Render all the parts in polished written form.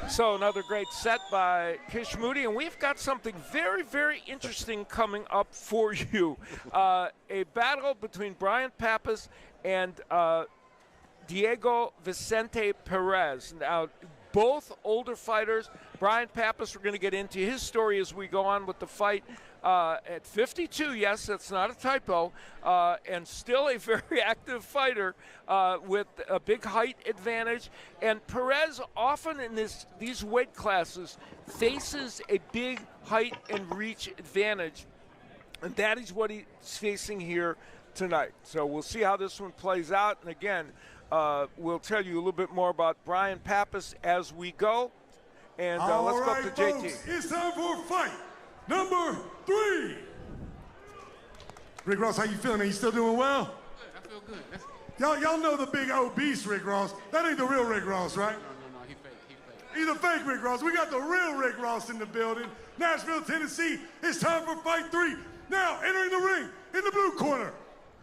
So another great set by Kishmoody, and we've got something very, very interesting coming up for you. A battle between Bryant Pappas and Diego Vicente Perez. Now, both older fighters. Bryant Pappas, we're going to get into his story as we go on with the fight. At 52, yes, that's not a typo, and still a very active fighter with a big height advantage. And Perez often in these weight classes faces a big height and reach advantage, and that is what he's facing here tonight. So we'll see how this one plays out. And again, we'll tell you a little bit more about Bryant Pappas as we go. And let's go to JT. Folks, it's time for fight number 3. Rick Ross, how you feeling? Are you still doing well? Good. I feel good. Y'all know the big obese Rick Ross. That ain't the real Rick Ross, right? No, he fake. He's a fake Rick Ross. We got the real Rick Ross in the building. Nashville, Tennessee. It's time for fight 3. Now entering the ring in the blue corner,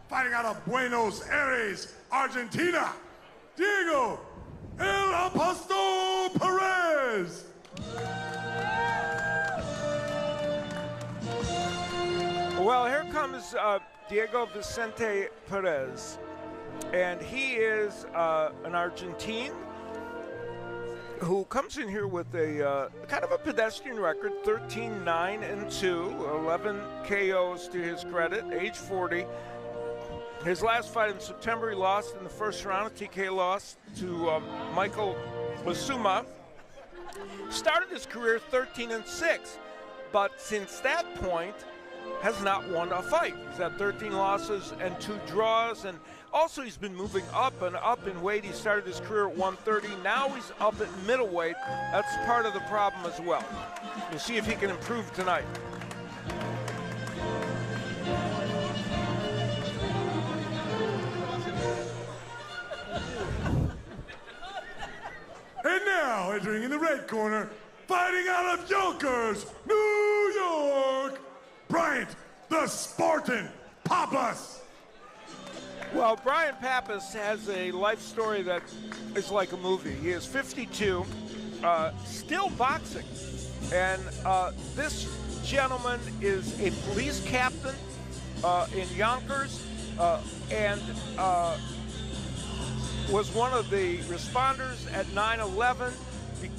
fighting out of Buenos Aires, Argentina, Diego El Apostol Perez. Well, here comes Diego Vicente Perez, and he is an Argentine who comes in here with a kind of a pedestrian record, 13-9-2, 11 KOs to his credit, age 40. His last fight in September, he lost in the first round, a TK loss to Michael Basuma. Started his career 13-6, but since that point has not won a fight. He's had 13 losses and 2 draws, and also he's been moving up and up in weight. He started his career at 130. Now he's up at middleweight. That's part of the problem as well. We'll see if he can improve tonight. And now, entering in the red corner, fighting out of Yonkers, New York, Bryant, the Spartan Pappas. Well, Bryant Pappas has a life story that is like a movie. He is 52, still boxing. And this gentleman is a police captain in Yonkers and was one of the responders at 9/11. He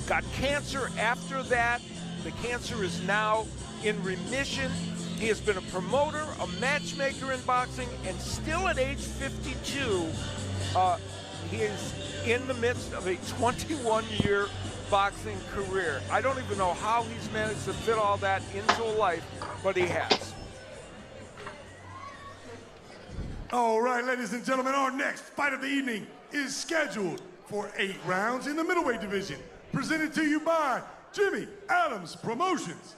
got cancer after that. The cancer is now in remission. He has been a promoter, a matchmaker in boxing, and still at age 52, he is in the midst of a 21-year boxing career. I don't even know how he's managed to fit all that into a life, but he has. All right, ladies and gentlemen, our next fight of the evening is scheduled for 8 rounds in the middleweight division, presented to you by Jimmy Adams Promotions.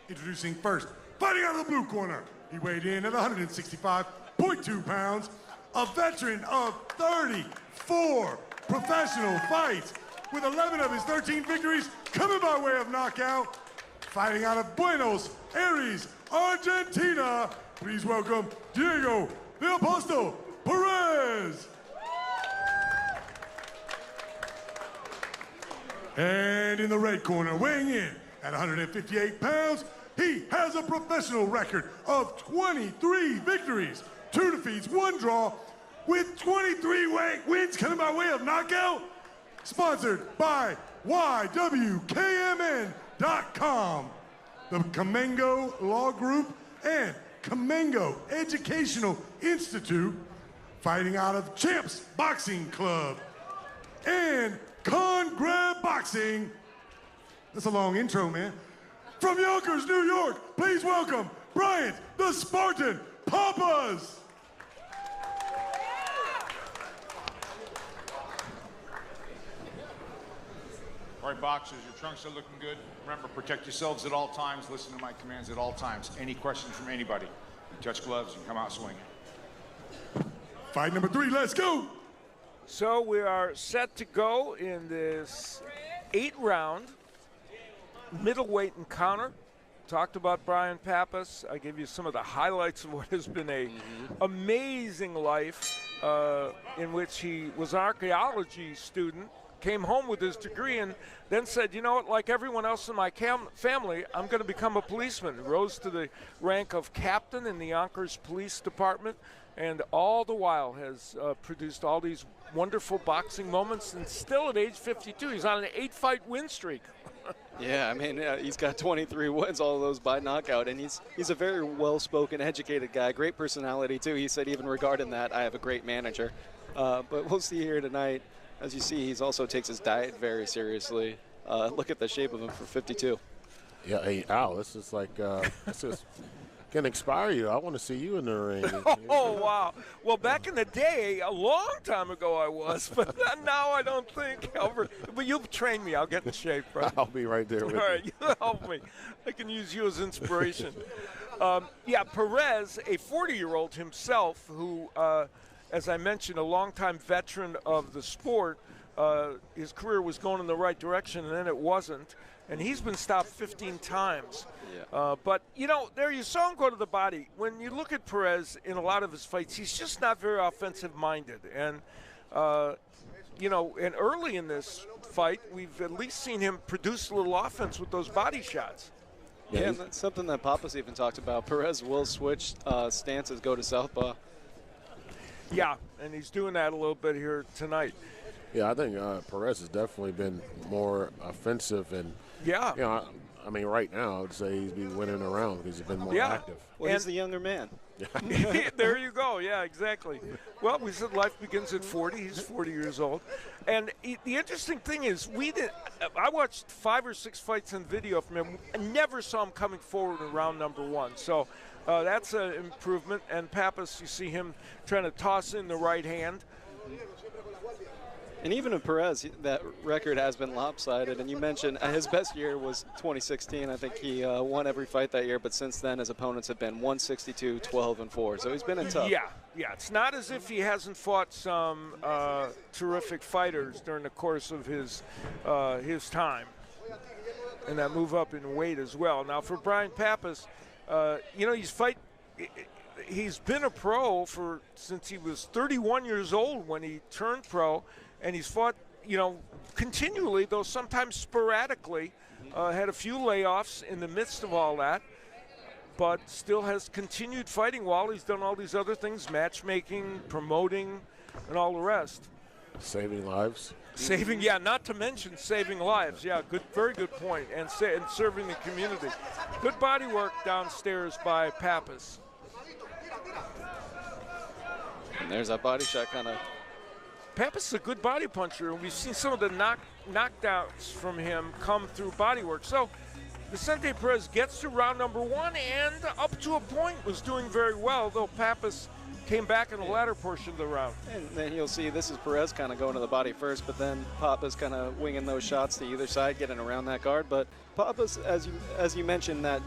Introducing first, fighting out of the blue corner, he weighed in at 165.2 pounds, a veteran of 34 professional fights, with 11 of his 13 victories coming by way of knockout. Fighting out of Buenos Aires, Argentina, please welcome Diego the Apostol Perez. And in the red corner, weighing in at 158 pounds, he has a professional record of 23 victories, 2 defeats, 1 draw, with 23 wins coming by way of knockout. Sponsored by YWKMN.com, the Kamengo Law Group, and Kamengo Educational Institute, fighting out of Champs Boxing Club, and Congrab Boxing. That's a long intro, man. From Yonkers, New York, please welcome Bryant, the Spartan Pappas. All right, boxers, your trunks are looking good. Remember, protect yourselves at all times. Listen to my commands at all times. Any questions from anybody? You touch gloves, you come out swinging. Fight number 3, let's go. So we are set to go in this 8-round middleweight encounter. Talked about Bryant Pappas. I gave you some of the highlights of what has been a amazing life in which he was an archaeology student, came home with his degree and then said, you know what, like everyone else in my family, I'm going to become a policeman. Rose to the rank of captain in the Yonkers Police Department, and all the while has produced all these wonderful boxing moments, and still at age 52, he's on an 8-fight win streak. Yeah, I mean, he's got 23 wins, all of those by knockout, and he's a very well-spoken, educated guy, great personality, too. He said even regarding that, I have a great manager. But we'll see here tonight. As you see, he also takes his diet very seriously. Look at the shape of him for 52. Yeah, hey, Al, this is like, this is can inspire you. I want to see you in the ring. Oh, wow. Well, back in the day, a long time ago I was, but now I don't think. But you'll train me. I'll get in shape, bro. I'll be right there with All right, you. you help me. I can use you as inspiration. Yeah, Perez, a 40-year-old himself who, as I mentioned, a longtime veteran of the sport, his career was going in the right direction, and then it wasn't. And he's been stopped 15 times. Yeah. But, you know, there you saw him go to the body. When you look at Perez in a lot of his fights, he's just not very offensive-minded. And, you know, and early in this fight, we've at least seen him produce a little offense with those body shots. Yeah, and that's something that Pappas even talked about. Perez will switch stances, go to southpaw. Yeah, and he's doing that a little bit here tonight. Yeah, I think Perez has definitely been more offensive and, Yeah. you know, I mean, right now, I would say he's been winning around because he's been more Yeah. active. Well, he's the younger man. There you go. Yeah, exactly. Well, we said life begins at 40. He's 40 years old. And the interesting thing is, I watched 5 or 6 fights on video from him. I never saw him coming forward in round number 1. So that's an improvement. And Pappas, you see him trying to toss in the right hand. And even in Perez, that record has been lopsided. And you mentioned his best year was 2016. I think he won every fight that year. But since then, his opponents have been 162, 12, and 4. So he's been in tough. Yeah. It's not as if he hasn't fought some terrific fighters during the course of his time. And that move up in weight as well. Now, for Bryant Pappas, you know, he's been a pro since he was 31 years old when he turned pro. And he's fought, you know, continually, though sometimes sporadically. Had a few layoffs in the midst of all that, but still has continued fighting while he's done all these other things, matchmaking, promoting, and all the rest. Saving lives. Saving, yeah, not to mention saving lives. Yeah, very good point. And serving the community. Good body work downstairs by Pappas. And there's that body shot kind of. Pappas is a good body puncher, and we've seen some of the knockdowns from him come through body work. So Vicente Perez gets to round number 1, and up to a point was doing very well, though Pappas came back in the latter portion of the round. And then you'll see this is Perez kind of going to the body first, but then Pappas kind of winging those shots to either side, getting around that guard. But Pappas, as you mentioned, that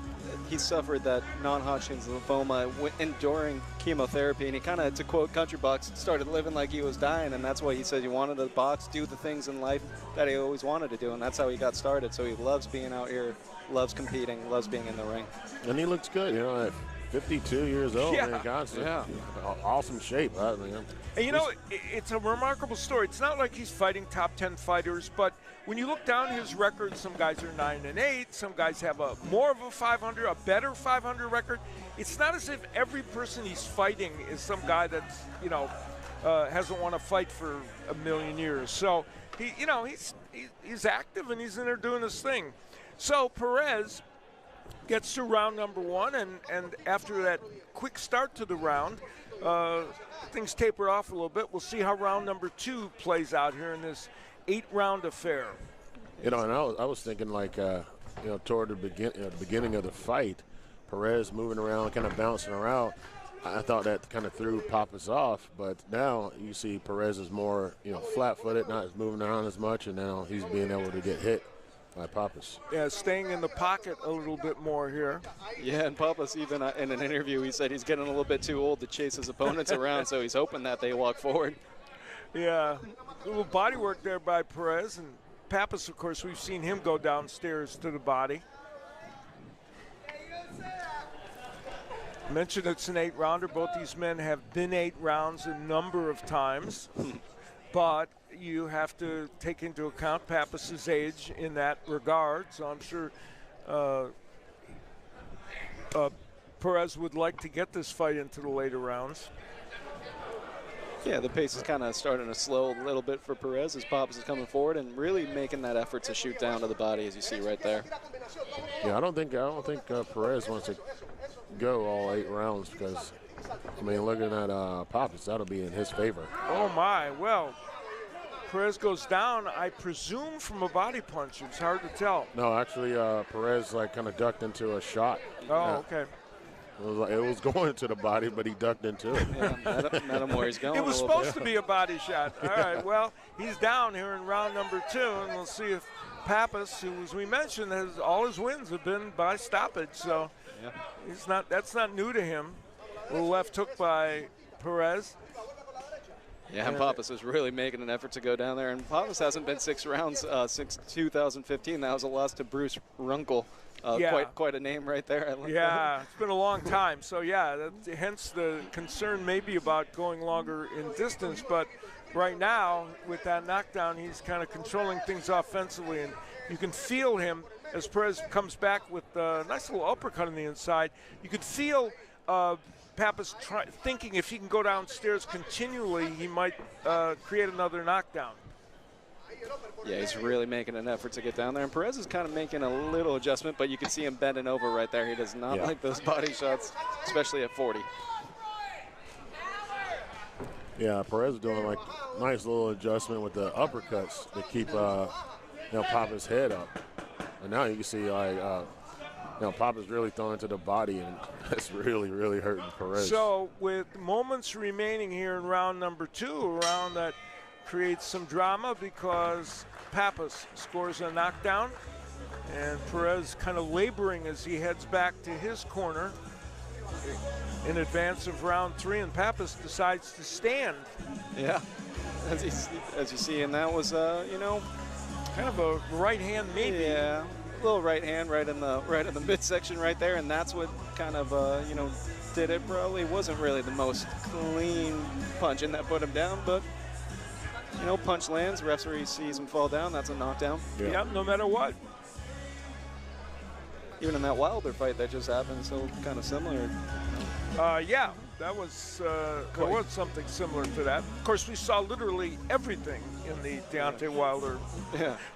he suffered that non-Hodgkin's lymphoma enduring chemotherapy, and he kind of, to quote Country Box, started living like he was dying, and that's why he said he wanted to box, do the things in life that he always wanted to do, and that's how he got started. So he loves being out here, loves competing, loves being in the ring. And he looks good, you know, at 52 years old. Yeah. Man, God's in awesome shape. I mean, And you know, it's a remarkable story. It's not like he's fighting top 10 fighters, but when you look down his record, some guys are 9-8, some guys have more of a 500, a better 500 record. It's not as if every person he's fighting is some guy that's, you know, hasn't won a fight for a million years. So he's active and he's in there doing his thing. So Perez gets to round number 1, and after that quick start to the round, things taper off a little bit. We'll see how round number 2 plays out here in this 8-round affair. You know, and I was thinking like, you know, toward the beginning of the fight, Perez moving around, kind of bouncing around. I thought that kind of threw Pappas off, but now you see Perez is more, you know, flat-footed, not as moving around as much, and now he's being able to get hit by Pappas. Yeah, staying in the pocket a little bit more here. Yeah, and Pappas, even in an interview, he said he's getting a little bit too old to chase his opponents around, so he's hoping that they walk forward. Yeah, a little body work there by Perez, and Pappas, of course, we've seen him go downstairs to the body. I mentioned it's an 8-rounder. Both these men have been 8 rounds a number of times. But, you have to take into account Pappas's age in that regard. So I'm sure Perez would like to get this fight into the later rounds. Yeah, the pace is kind of starting to slow a little bit for Perez as Pappas is coming forward and really making that effort to shoot down to the body, as you see right there. Yeah, I don't think Perez wants to go all 8 rounds because, I mean, looking at Pappas, that'll be in his favor. Oh my! Well, Perez goes down, I presume, from a body punch. It's hard to tell. No, actually, Perez like kind of ducked into a shot. Oh, okay. It was going to the body, but he ducked into it. Yeah, met him where he's going. It was supposed to be a body shot. All right, well, he's down here in round number 2, and we'll see if Pappas, who, as we mentioned, has all his wins have been by stoppage, so that's not new to him. A little left hook by Perez. Yeah, and Pappas is really making an effort to go down there, and Pappas hasn't been 6 rounds since 2015. That was a loss to Bruce Runkle. Quite a name right there. Yeah, it's been a long time. So, yeah, hence the concern maybe about going longer in distance. But right now, with that knockdown, he's kind of controlling things offensively. And you can feel him as Perez comes back with a nice little uppercut on the inside. You could feel Pappas thinking if he can go downstairs continually, he might create another knockdown. Yeah, he's really making an effort to get down there. And Perez is kind of making a little adjustment, but you can see him bending over right there. He does not like those body shots, especially at 40. Yeah, Perez is doing like nice little adjustment with the uppercuts to keep Pappas' head up. And now you can see Pappas really throwing to the body, and that's really, really hurting Perez. So with moments remaining here in round number 2, a round that creates some drama because Pappas scores a knockdown, and Perez kind of laboring as he heads back to his corner in advance of round 3, and Pappas decides to stand. Yeah, as you see, and that was kind of a right hand maybe. Yeah, a little right hand right in the midsection right there, and that's what kind of did it. Probably wasn't really the most clean punch, and that put him down, but. Punch lands, referee sees him fall down, that's a knockdown. Yeah, no matter what. Even in that Wilder fight that just happened, so kind of similar. Yeah, that was there was something similar to that. Of course, we saw literally everything in the Deontay Wilder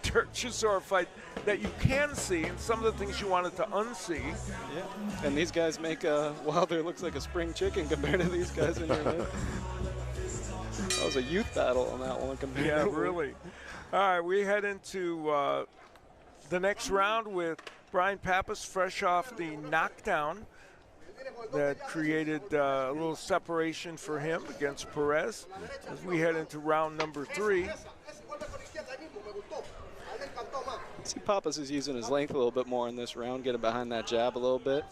Derek Chisora fight that you can see, and some of the things you wanted to unsee. Yeah, and these guys make Wilder looks like a spring chicken compared to these guys in here. That was a youth battle on that one. Yeah, really. All right, we head into the next round with Bryant Pappas fresh off the knockdown that created a little separation for him against Perez as we head into round number 3. See, Pappas is using his length a little bit more in this round, getting behind that jab a little bit.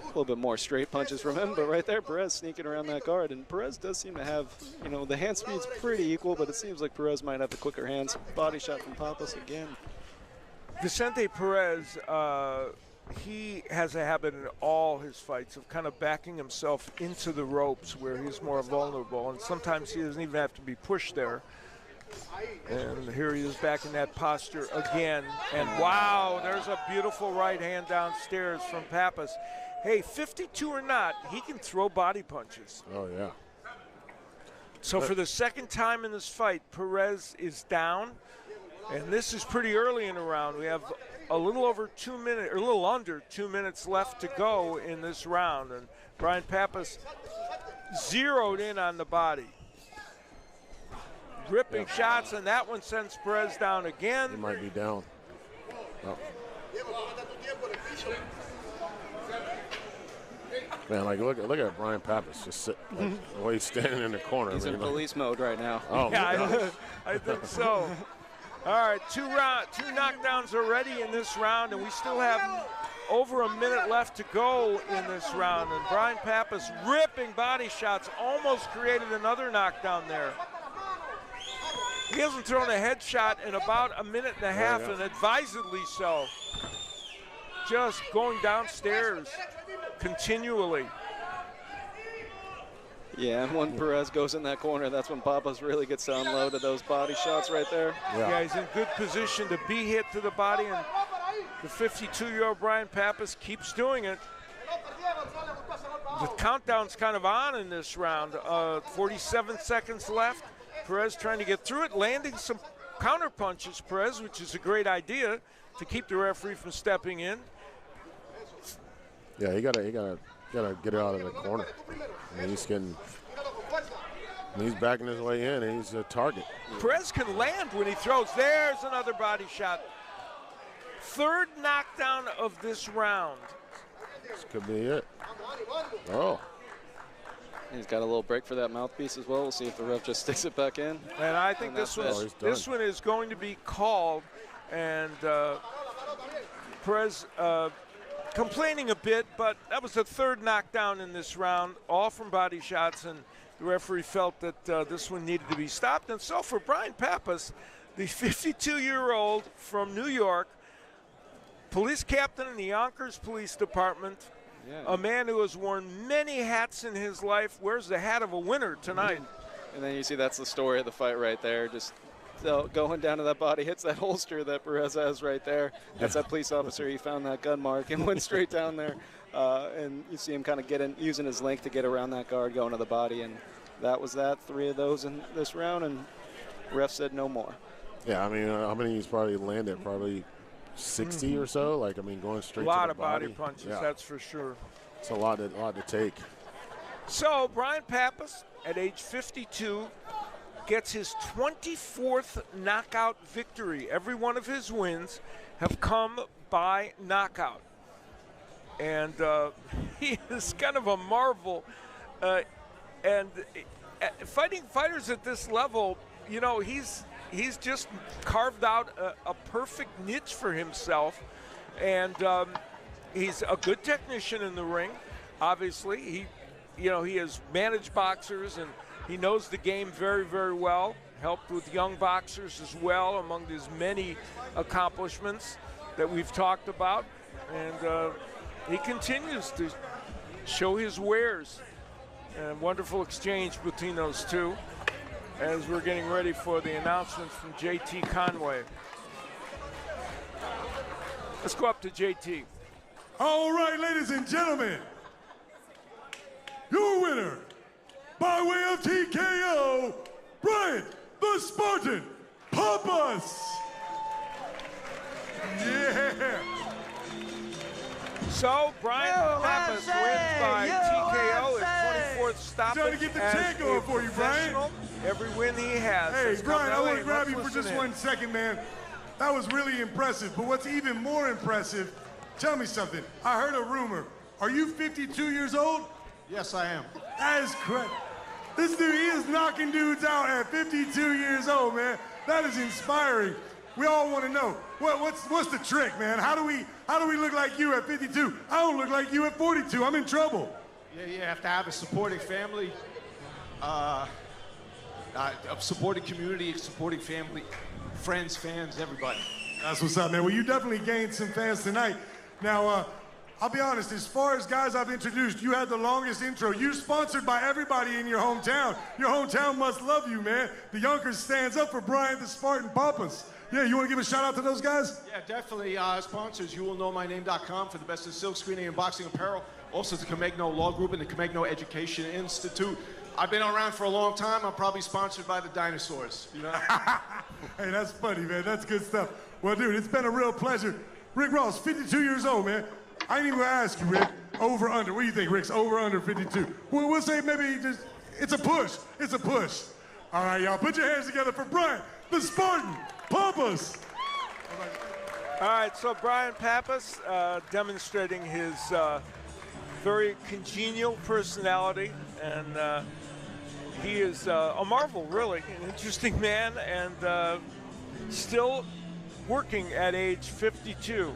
A little bit more straight punches from him, but right there, Perez sneaking around that guard, and Perez does seem to have, the hand speed's pretty equal, but it seems like Perez might have the quicker hands. Body shot from Pappas again. Vicente Perez, he has a habit in all his fights of kind of backing himself into the ropes where he's more vulnerable, and sometimes he doesn't even have to be pushed there. And here he is back in that posture again, and wow, there's a beautiful right hand downstairs from Pappas. Hey, 52 or not, he can throw body punches. Oh, yeah. So for the second time in this fight, Perez is down, and this is pretty early in the round. We have a little over 2 minutes, or a little under 2 minutes left to go in this round, and Bryant Pappas zeroed in on the body. Ripping shots, and that one sends Perez down again. He might be down. Oh. Man, look at Bryant Pappas just sit, the way he's standing in the corner. He's in police mode right now. Oh, yeah, I think so. All right, two knockdowns already in this round, and we still have over a minute left to go in this round. And Bryant Pappas ripping body shots, almost created another knockdown there. He hasn't thrown a headshot in about a minute and a half, and advisedly so. Just going downstairs continually. Yeah, and when Perez goes in that corner, that's when Pappas really gets to unload to those body shots right there. Yeah, he's in good position to be hit to the body, and the 52-year-old Bryant Pappas keeps doing it. The countdown's kind of on in this round. 47 seconds left. Perez trying to get through it, landing some counter punches, Perez, which is a great idea to keep the referee from stepping in. Yeah, he gotta get out of the corner. I mean, he's backing his way in, and he's a target. Perez can land when he throws. There's another body shot. Third knockdown of this round. This could be it. Oh. He's got a little break for that mouthpiece as well. We'll see if the ref just sticks it back in. And I think this one is going to be called. And Perez complaining a bit, but that was the third knockdown in this round, all from body shots, and the referee felt that this one needed to be stopped. And so for Bryant Pappas, the 52-year-old from New York, police captain in the Yonkers Police Department, a man who has worn many hats in his life, wears the hat of a winner tonight. And then you see that's the story of the fight right there. Just going down to that body, hits that holster that Perez has right there. That's that police officer. He found that gun mark and went straight down there. And you see him kind of using his length to get around that guard, going to the body. And that was that. 3 of those in this round, and ref said no more. Yeah, I mean, how many he's probably landed? Probably 60 or so. Like, I mean, going straight to the body. A lot of body punches, that's for sure. It's a lot to take. So Bryant Pappas, at age 52, gets his 24th knockout victory. Every one of his wins have come by knockout. And he is kind of a marvel. And fighting fighters at this level, you know, he's just carved out a perfect niche for himself. And he's a good technician in the ring, obviously. He has managed boxers, and he knows the game very, very well. Helped with young boxers as well, among his many accomplishments that we've talked about. And he continues to show his wares. And wonderful exchange between those two as we're getting ready for the announcement from JT Conway. Let's go up to JT. All right, ladies and gentlemen, your winner, by way of TKO, Bryant the Spartan Pappas. Yeah. So Bryant Pappas wins by TKO, his 24th stoppage. Trying to get the chant going for you, Bryant. Every win he has. Hey, Bryant, I want to grab you for just 1 second, man. That was really impressive. But what's even more impressive, tell me something. I heard a rumor. Are you 52 years old? Yes, I am. That is correct. This dude, he is knocking dudes out at 52 years old, man. That is inspiring. We all want to know, what's the trick, man? How do we look like you at 52? I don't look like you at 42. I'm in trouble. Yeah, you have to have a supporting family, a supporting community, supporting family, friends, fans, everybody. That's what's up, man. Well, you definitely gained some fans tonight. Now, I'll be honest, as far as guys I've introduced, you had the longest intro. You're sponsored by everybody in your hometown. Your hometown must love you, man. The Yonkers stands up for Bryant the Spartan Pappas. Yeah, you want to give a shout out to those guys? Yeah, definitely. Sponsors, youwillknowmyname.com for the best in silk screening and boxing apparel. Also the Comegno Law Group and the Comegno Education Institute. I've been around for a long time. I'm probably sponsored by the dinosaurs, you know? Hey, that's funny, man. That's good stuff. Well, dude, it's been a real pleasure. Rick Ross, 52 years old, man. I ain't even gonna ask you, Rick, over, under. What do you think, Rick's over, under 52? We'll say maybe just, it's a push. It's a push. All right, y'all, put your hands together for Bryant the Spartan Pappas. All right, so Bryant Pappas demonstrating his very congenial personality, and he is a marvel, really, an interesting man, and still working at age 52.